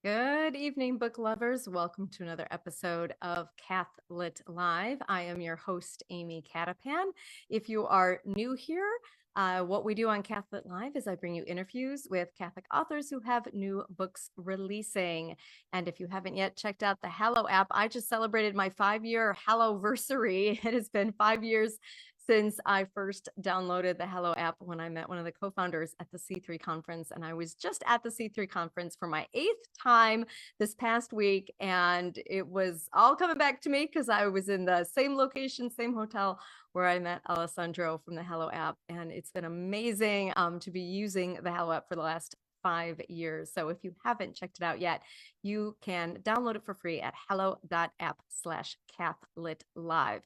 Good evening, book lovers. Welcome to another episode of Cath-Lit Live. I am your host, Amy Cattapan. If you are new here, what we do on Cath-Lit Live is I bring you interviews with Catholic authors who have new books releasing. And if you haven't yet checked out the Hallow app, I just celebrated my 5-year Hallow-versary. It has been 5 years since I first downloaded the Hallow app when I met one of the co-founders at the C3 conference. And I was just at the C3 conference for my 8th time this past week. And it was all coming back to me because I was in the same location, same hotel where I met Alessandro from the Hallow app. And it's been amazing to be using the Hallow app for the last 5 years. So if you haven't checked it out yet, you can download it for free at hallow.app/cathlitlive.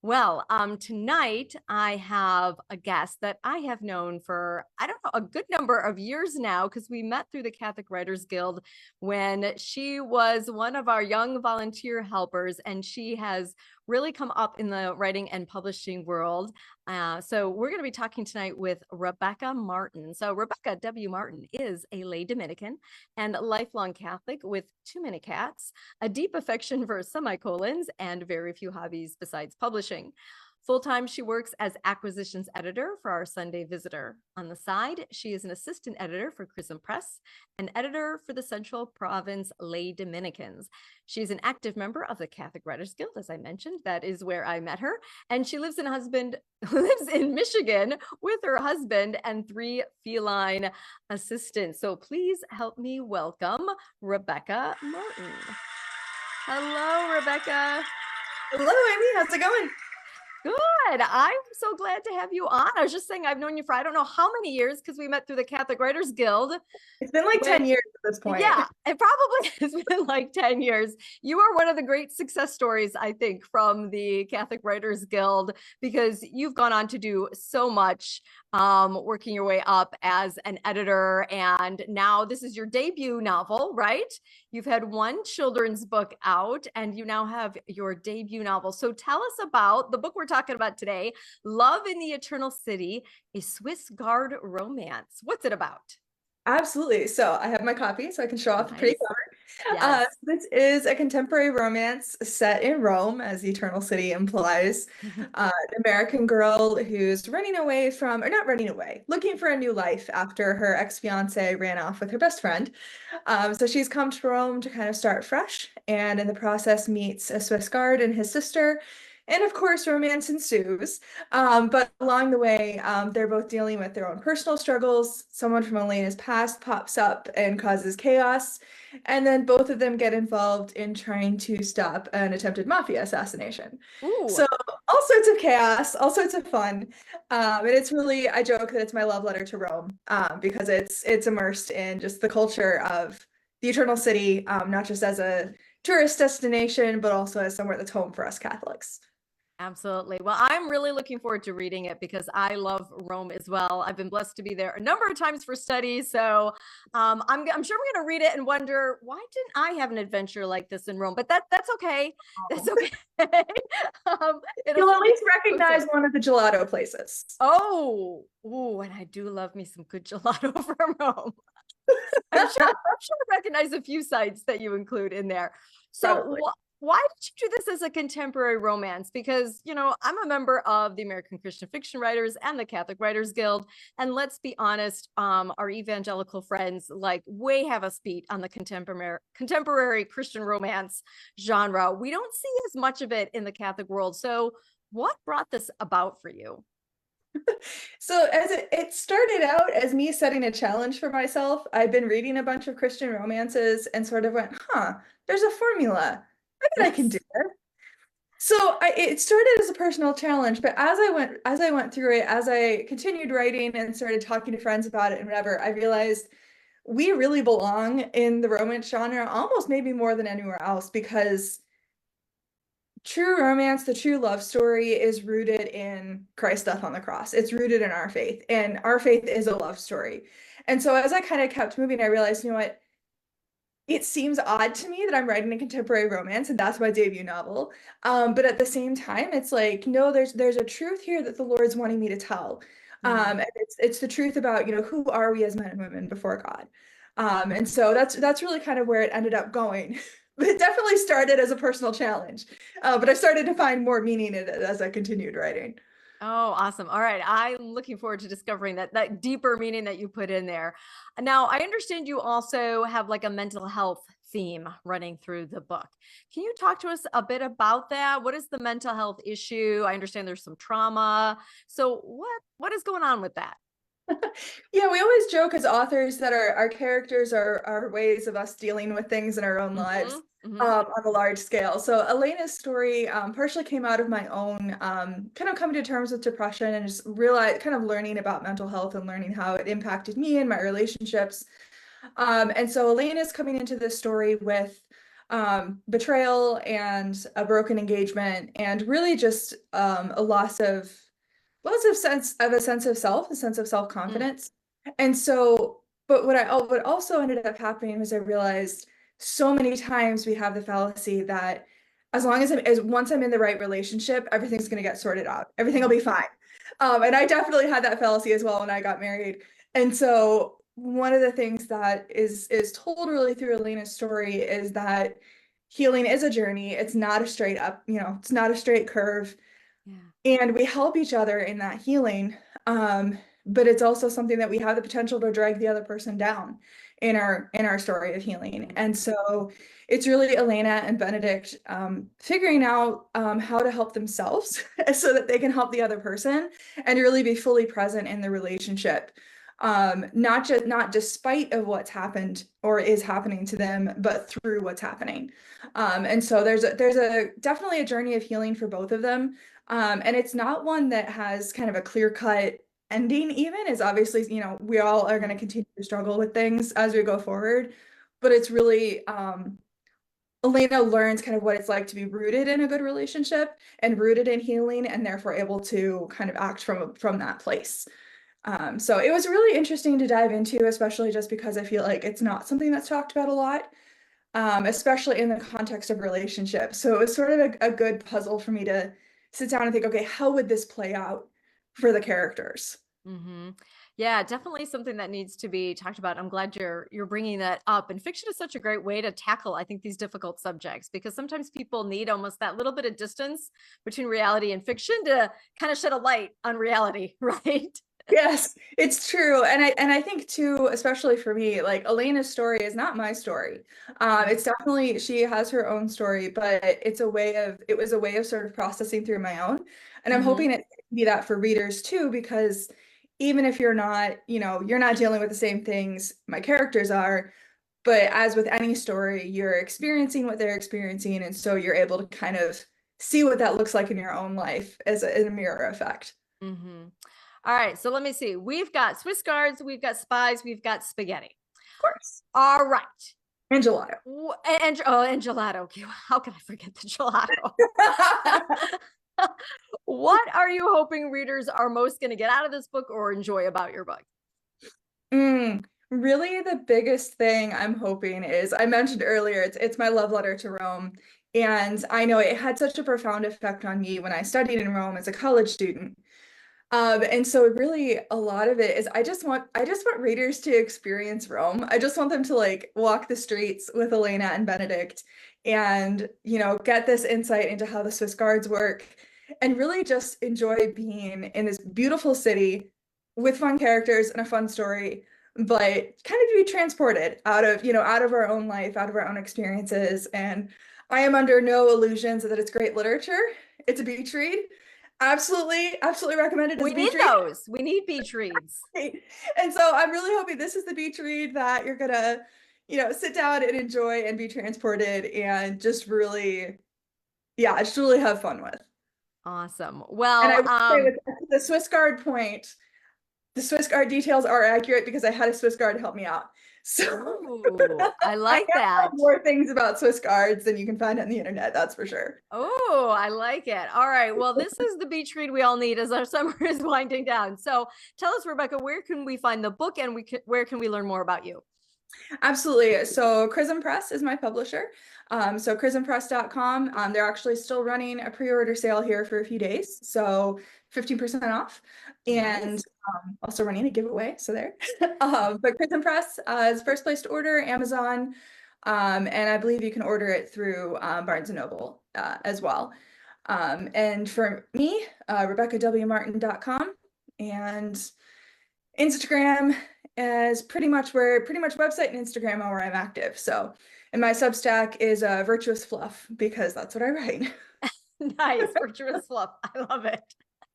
Well, tonight I have a guest that I have known for, I don't know, a good number of years now, because we met through the Catholic Writers Guild when she was one of our young volunteer helpers, and she has really come up in the writing and publishing world. So we're going to be talking tonight with Rebecca Martin. So Rebecca W. Martin is a lay Dominican and lifelong Catholic with too many cats, a deep affection for semicolons, and very few hobbies besides publishing. Full-time, she works as acquisitions editor for our Sunday Visitor. On the side, she is an assistant editor for Chrism Press, an editor for the Central Province Lay Dominicans. She's an active member of the Catholic Writers Guild, as I mentioned. That is where I met her. And she lives in Michigan with her husband and 3 feline assistants. So please help me welcome Rebecca Martin. Hello, Rebecca. Hello, Amy. How's it going? Good. I'm so glad to have you on. I was just saying, I've known you for I don't know how many years, because we met through the Catholic Writers Guild. It's been like 10 years at this point. Yeah, it probably has been like 10 years. You are one of the great success stories, I think, from the Catholic Writers Guild, because you've gone on to do so much, working your way up as an editor. And now this is your debut novel, right? You've had 1 children's book out, and you now have your debut novel. So tell us about the book we're talking about today, Love in the Eternal City, a Swiss Guard romance. What's it about? Absolutely. So I have my copy so I can show off the pretty cover. Yes. This is a contemporary romance set in Rome, as the Eternal City implies. An American girl who's running away from, or not running away, looking for a new life after her ex-fiance ran off with her best friend. So she's come to Rome to kind of start fresh, and in the process meets a Swiss guard and his sister. And of course, romance ensues. But along the way, they're both dealing with their own personal struggles. Someone from Elena's past pops up and causes chaos. And then both of them get involved in trying to stop an attempted mafia assassination. Ooh. So all sorts of chaos, all sorts of fun. And it's really, I joke that it's my love letter to Rome, because it's immersed in just the culture of the Eternal City, not just as a tourist destination, but also as somewhere that's home for us Catholics. Absolutely. Well, I'm really looking forward to reading it, because I love Rome as well. I've been blessed to be there a number of times for study. So I'm sure we're going to read it and wonder, why didn't I have an adventure like this in Rome? But that's okay. That's okay. You'll at least recognize one of the gelato places. Oh, ooh, and I do love me some good gelato from Rome. I'm sure I recognize a few sites that you include in there. So why did you do this as a contemporary romance? Because, I'm a member of the American Christian Fiction Writers and the Catholic Writers Guild. And let's be honest, our evangelical friends way have us beat on the contemporary Christian romance genre. We don't see as much of it in the Catholic world. So what brought this about for you? So as it started out as me setting a challenge for myself. I've been reading a bunch of Christian romances and sort of went, there's a formula. I think I can do it. So it started as a personal challenge, but as I went through it, as I continued writing and started talking to friends about it and whatever, I realized we really belong in the romance genre, almost maybe more than anywhere else, because true romance, the true love story, is rooted in Christ's death on the cross. It's rooted in our faith, and our faith is a love story. And so as I kind of kept moving, I realized, you know what? It seems odd to me that I'm writing a contemporary romance and that's my debut novel. But at the same time, it's like, no, there's a truth here that the Lord's wanting me to tell. And it's the truth about, who are we as men and women before God. And so that's really kind of where it ended up going. It definitely started as a personal challenge, but I started to find more meaning in it as I continued writing. Oh, awesome. All right. I'm looking forward to discovering that deeper meaning that you put in there. Now, I understand you also have like a mental health theme running through the book. Can you talk to us a bit about that? What is the mental health issue? I understand there's some trauma. So what is going on with that? Yeah, we always joke as authors that our characters are ways of us dealing with things in our own lives, Hmm. on a large scale. So Elena's story, partially came out of my own, kind of coming to terms with depression and just kind of learning about mental health and learning how it impacted me and my relationships. And so Elena's coming into this story with betrayal and a broken engagement and really just a lots of sense of self, a sense of Mm, self-confidence. And so, but what also ended up happening was I realized so many times we have the fallacy that as long as once I'm in the right relationship, everything's going to get sorted out. Everything will be fine. And I definitely had that fallacy as well when I got married. And so one of the things that is told really through Elena's story is that healing is a journey. It's not a straight up, it's not a straight curve, yeah. and we help each other in that healing. But it's also something that we have the potential to drag the other person down in our story of healing. Mm, And so it's really Elena and Benedikt, figuring out how to help themselves so that they can help the other person and really be fully present in the relationship. Not despite of what's happened or is happening to them, but through what's happening. And so there's definitely a journey of healing for both of them. And it's not one that has kind of a clear-cut ending, even, is obviously, we all are going to mm, continue to struggle with things as we go forward. But it's really, Elena learns kind of what it's like to be rooted in a good relationship and rooted in healing, and therefore able to kind of act from that place. So it was really interesting to dive into, especially just because I feel like it's not something that's talked about a lot, especially in the context of relationships. So it was sort of a good puzzle for me to sit down and think, okay, how would this play out for the characters? hmm. Yeah, definitely something that needs to be talked about. I'm glad you're bringing that up. And fiction is such a great way to tackle, I think, these difficult subjects because sometimes people need almost that little bit of distance between reality and fiction to kind of shed a light on reality, right? Yes, it's true. And I think too, especially for me, like Elena's story is not my story. Mm, It's definitely, she has her own story, but it was a way of sort of processing through my own. And I'm hmm. hoping it can be that for readers too, because even if you're not, you're not dealing with the same things my characters are, but as with any story, you're experiencing what they're experiencing, and so you're able to kind of see what that looks like in your own life as a mirror effect. Hmm. All right. So let me see. We've got Swiss guards, we've got spies, we've got spaghetti. Of course. All right. And gelato. And gelato. Okay, how can I forget the gelato? What are you hoping readers are most going to get out of this book or enjoy about your book? Really, the biggest thing I'm hoping is I mentioned earlier, it's my love letter to Rome. And I know it had such a profound effect on me when I studied in Rome as a college student. And so really a lot of it is I just want readers to experience Rome. I just want them to like walk the streets with Elena and Benedikt and, get this insight into how the Swiss guards work and really just enjoy being in this beautiful city with fun characters and a fun story, but kind of be transported out of our own life, out of our own experiences. And I am under no illusions that it's great literature. It's a beach read. Absolutely, absolutely recommended as We a need beach read. those. We need beach reads. And so I'm really hoping this is the beach read that you're gonna, sit down and enjoy and be transported and just really, yeah, just really have fun with. Awesome. And I Well, would say with the Swiss Guard point, the Swiss Guard details are accurate because I had a Swiss Guard help me out. So ooh, I I like have that. found more things about Swiss Guards than you can find on the internet, that's for sure. Oh, I like it. All right. Well, this is the beach read we all need as our summer is winding down. So tell us, Rebecca, where can we find the book and where can we learn more about you? Absolutely. So Chrism Press is my publisher. So chrismpress.com. They're actually still running a pre-order sale here for a few days. So 15% off. And Nice. also running a giveaway. So there. But Chrism Press is first place to order, Amazon. And I believe you can order it through Barnes & Noble as well. And for me, RebeccaWMartin.com and Instagram is pretty much website and Instagram are where I'm active. So, and my Substack is Virtuous Fluff because that's what I write. Nice. Virtuous fluff. I love it.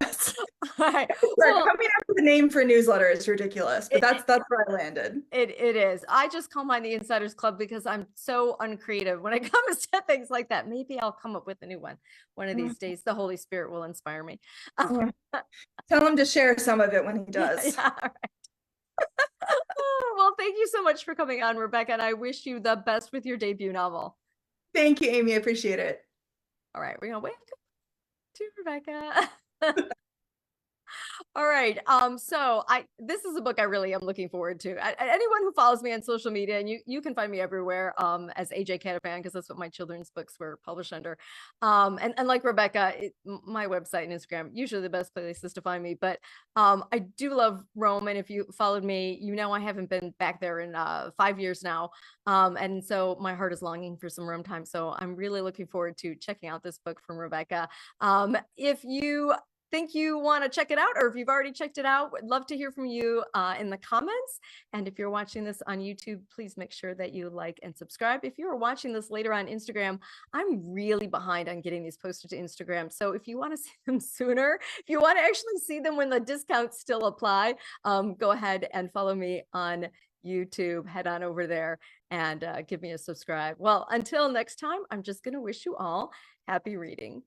Yes. All right. Sorry, Well, coming up with a name for a newsletter is ridiculous, but that's where I landed. it is. I just call mine the Insiders Club because I'm so uncreative when it comes to things like that. Maybe I'll come up with a new one of these days. The Holy Spirit will inspire me. Tell him to share some of it when he Yeah, does. yeah, all right. Oh, well, thank you so much for coming on, Rebecca, and I wish you the best with your debut novel. Thank you, Amy. I appreciate it. All right, we're gonna wait to Rebecca. All right. So this is a book I really am looking forward to. Anyone who follows me on social media, and you can find me everywhere as AJ Cattapan, because that's what my children's books were published under. And like Rebecca, my website and Instagram, usually the best places to find me. But I do love Rome, and if you followed me, you know I haven't been back there in 5 years now. And so my heart is longing for some Rome time. So I'm really looking forward to checking out this book from Rebecca. If you think you want to check it out, or if you've already checked it out, would love to hear from you in the comments. And if you're watching this on YouTube, please make sure that you like and subscribe. If you are watching this later on Instagram, I'm really behind on getting these posted to Instagram. So if you want to see them sooner, if you want to actually see them when the discounts still apply, go ahead and follow me on YouTube. Head on over there and give me a subscribe. Well, until next time, I'm just going to wish you all happy reading.